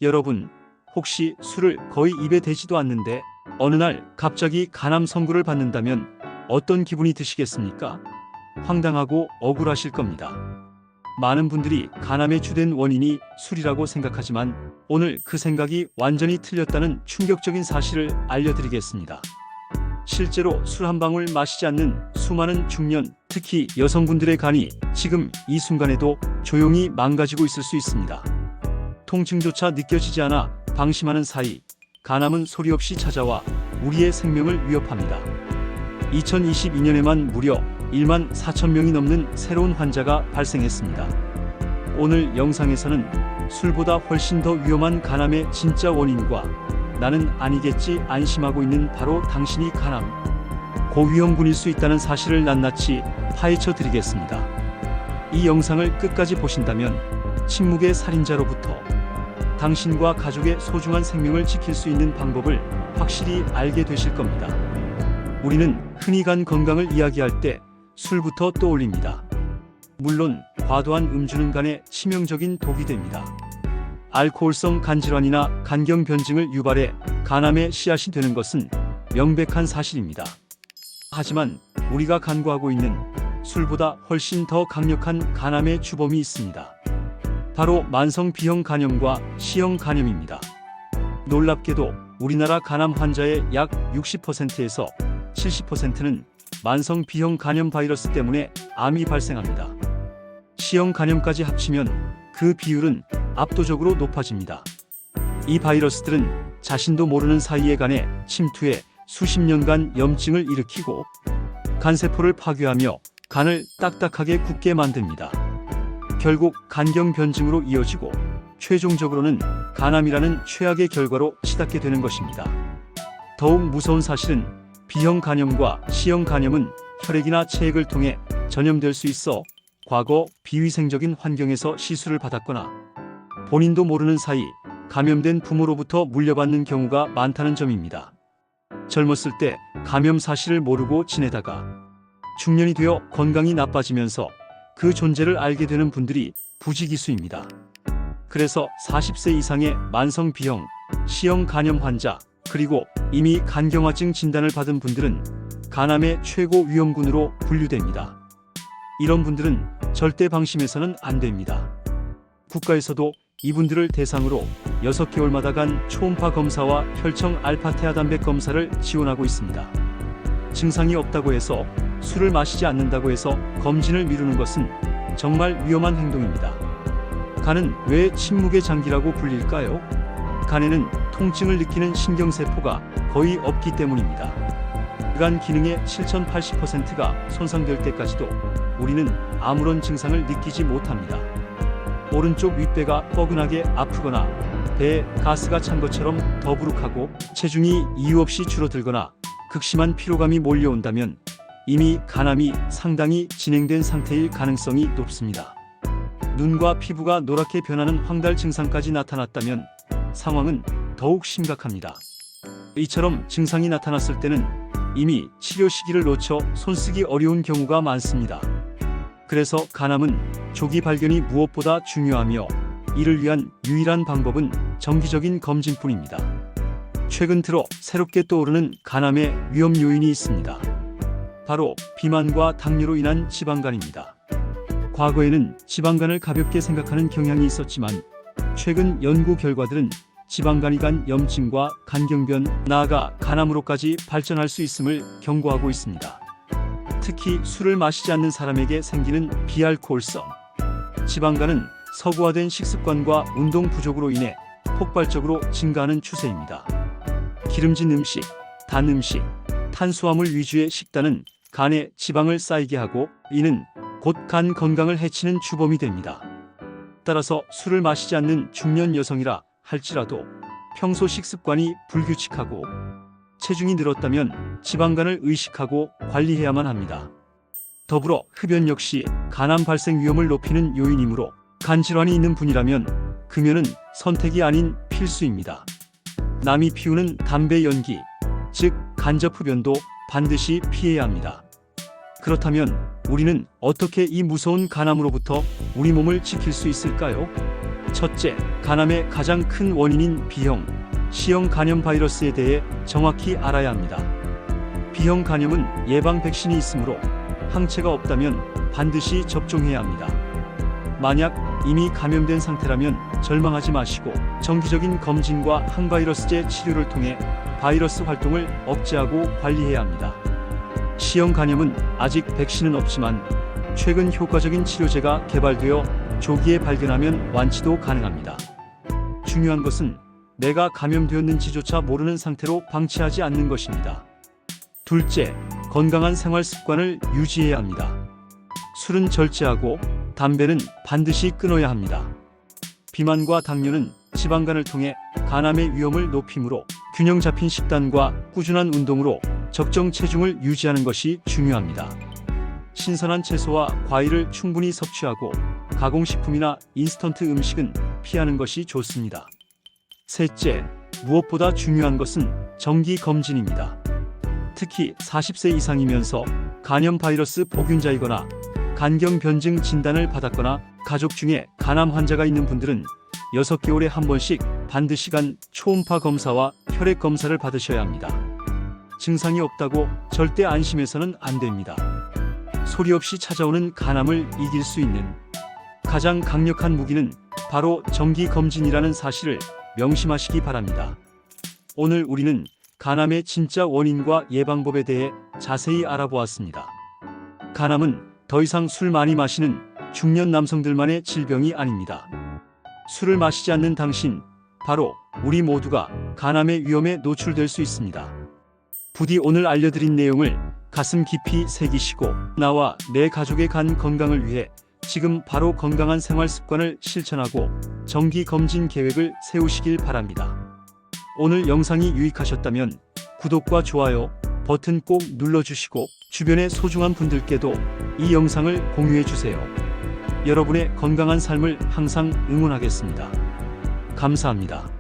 여러분, 혹시 술을 거의 입에 대지도 않는데 어느 날 갑자기 간암 선고를 받는다면 어떤 기분이 드시겠습니까? 황당하고 억울하실 겁니다. 많은 분들이 간암의 주된 원인이 술이라고 생각하지만 오늘 그 생각이 완전히 틀렸다는 충격적인 사실을 알려드리겠습니다. 실제로 술 한 방울 마시지 않는 수많은 중년, 특히 여성분들의 간이 지금 이 순간에도 조용히 망가지고 있을 수 있습니다. 통증조차 느껴지지 않아 방심하는 사이 간암은 소리 없이 찾아와 우리의 생명을 위협합니다. 2022년에만 무려 1만 4천 명이 넘는 새로운 환자가 발생했습니다. 오늘 영상에서는 술보다 훨씬 더 위험한 간암의 진짜 원인과 나는 아니겠지 안심하고 있는 바로 당신이 간암, 고위험군일 수 있다는 사실을 낱낱이 파헤쳐 드리겠습니다. 이 영상을 끝까지 보신다면 침묵의 살인자로부터 당신과 가족의 소중한 생명을 지킬 수 있는 방법을 확실히 알게 되실 겁니다. 우리는 흔히 간 건강을 이야기할 때 술부터 떠올립니다. 물론 과도한 음주는 간에 치명적인 독이 됩니다. 알코올성 간질환이나 간경 변증을 유발해 간암의 씨앗이 되는 것은 명백한 사실입니다. 하지만 우리가 간구하고 있는 술보다 훨씬 더 강력한 간암의 주범이 있습니다. 바로 만성 B형 간염과 C형 간염입니다. 놀랍게도 우리나라 간암 환자의 약 60%에서 70%는 만성 B형 간염 바이러스 때문에 암이 발생합니다. C형 간염까지 합치면 그 비율은 압도적으로 높아집니다. 이 바이러스들은 자신도 모르는 사이에 간에 침투해 수십 년간 염증을 일으키고 간세포를 파괴하며 간을 딱딱하게 굳게 만듭니다. 결국 간경 변증으로 이어지고 최종적으로는 간암이라는 최악의 결과로 치닫게 되는 것입니다. 더욱 무서운 사실은 B형 간염과 C형 간염은 혈액이나 체액을 통해 전염될 수 있어 과거 비위생적인 환경에서 시술을 받았거나 본인도 모르는 사이 감염된 부모로부터 물려받는 경우가 많다는 점입니다. 젊었을 때 감염 사실을 모르고 지내다가 중년이 되어 건강이 나빠지면서 그 존재를 알게 되는 분들이 부지기수입니다. 그래서 40세 이상의 만성 B형, C형 간염 환자, 그리고 이미 간경화증 진단을 받은 분들은 간암의 최고 위험군으로 분류됩니다. 이런 분들은 절대 방심해서는 안 됩니다. 국가에서도 이분들을 대상으로 6개월마다 간 초음파 검사와 혈청 알파테아 단백 검사를 지원하고 있습니다. 증상이 없다고 해서 술을 마시지 않는다고 해서 검진을 미루는 것은 정말 위험한 행동입니다. 간은 왜 침묵의 장기라고 불릴까요? 간에는 통증을 느끼는 신경세포가 거의 없기 때문입니다. 간 기능의 7080%가 손상될 때까지도 우리는 아무런 증상을 느끼지 못합니다. 오른쪽 윗배가 뻐근하게 아프거나 배에 가스가 찬 것처럼 더부룩하고 체중이 이유 없이 줄어들거나 극심한 피로감이 몰려온다면 이미 간암이 상당히 진행된 상태일 가능성이 높습니다. 눈과 피부가 노랗게 변하는 황달 증상까지 나타났다면 상황은 더욱 심각합니다. 이처럼 증상이 나타났을 때는 이미 치료 시기를 놓쳐 손쓰기 어려운 경우가 많습니다. 그래서 간암은 조기 발견이 무엇보다 중요하며 이를 위한 유일한 방법은 정기적인 검진뿐입니다. 최근 들어 새롭게 떠오르는 간암의 위험 요인이 있습니다. 바로 비만과 당뇨로 인한 지방간입니다. 과거에는 지방간을 가볍게 생각하는 경향이 있었지만 최근 연구 결과들은 지방간이 간 염증과 간경변, 나아가 간암으로까지 발전할 수 있음을 경고하고 있습니다. 특히 술을 마시지 않는 사람에게 생기는 비알코올성 지방간은 서구화된 식습관과 운동 부족으로 인해 폭발적으로 증가하는 추세입니다. 기름진 음식, 단 음식, 탄수화물 위주의 식단은 간에 지방을 쌓이게 하고 이는 곧 간 건강을 해치는 주범이 됩니다. 따라서 술을 마시지 않는 중년 여성이라 할지라도 평소 식습관이 불규칙하고 체중이 늘었다면 지방간을 의식하고 관리해야만 합니다. 더불어 흡연 역시 간암 발생 위험을 높이는 요인이므로 간질환이 있는 분이라면 금연은 선택이 아닌 필수입니다. 남이 피우는 담배 연기, 즉 간접 흡연도 반드시 피해야 합니다. 그렇다면 우리는 어떻게 이 무서운 간암으로부터 우리 몸을 지킬 수 있을까요? 첫째, 간암의 가장 큰 원인인 B형, C형 간염 바이러스에 대해 정확히 알아야 합니다. B형 간염은 예방 백신이 있으므로 항체가 없다면 반드시 접종해야 합니다. 만약 이미 감염된 상태라면 절망하지 마시고 정기적인 검진과 항바이러스제 치료를 통해 바이러스 활동을 억제하고 관리해야 합니다. C형 간염은 아직 백신은 없지만 최근 효과적인 치료제가 개발되어 조기에 발견하면 완치도 가능합니다. 중요한 것은 내가 감염되었는지조차 모르는 상태로 방치하지 않는 것입니다. 둘째, 건강한 생활 습관을 유지해야 합니다. 술은 절제하고 담배는 반드시 끊어야 합니다. 비만과 당뇨는 지방간을 통해 간암의 위험을 높이므로 균형 잡힌 식단과 꾸준한 운동으로 적정 체중을 유지하는 것이 중요합니다. 신선한 채소와 과일을 충분히 섭취하고 가공식품이나 인스턴트 음식은 피하는 것이 좋습니다. 셋째, 무엇보다 중요한 것은 정기 검진입니다. 특히 40세 이상이면서 간염 바이러스 보균자이거나 간경 변증 진단을 받았거나 가족 중에 간암 환자가 있는 분들은 6개월에 한 번씩 반드시 간 초음파 검사와 혈액 검사를 받으셔야 합니다. 증상이 없다고 절대 안심해서는 안 됩니다. 소리 없이 찾아오는 간암을 이길 수 있는 가장 강력한 무기는 바로 정기 검진이라는 사실을 명심하시기 바랍니다. 오늘 우리는 간암의 진짜 원인과 예방법에 대해 자세히 알아보았습니다. 간암은 더 이상 술 많이 마시는 중년 남성들만의 질병이 아닙니다. 술을 마시지 않는 당신, 바로 우리 모두가 간암의 위험에 노출될 수 있습니다. 부디 오늘 알려드린 내용을 가슴 깊이 새기시고 나와 내 가족의 간 건강을 위해 지금 바로 건강한 생활 습관을 실천하고 정기 검진 계획을 세우시길 바랍니다. 오늘 영상이 유익하셨다면 구독과 좋아요 버튼 꼭 눌러주시고 주변의 소중한 분들께도 이 영상을 공유해주세요. 여러분의 건강한 삶을 항상 응원하겠습니다. 감사합니다.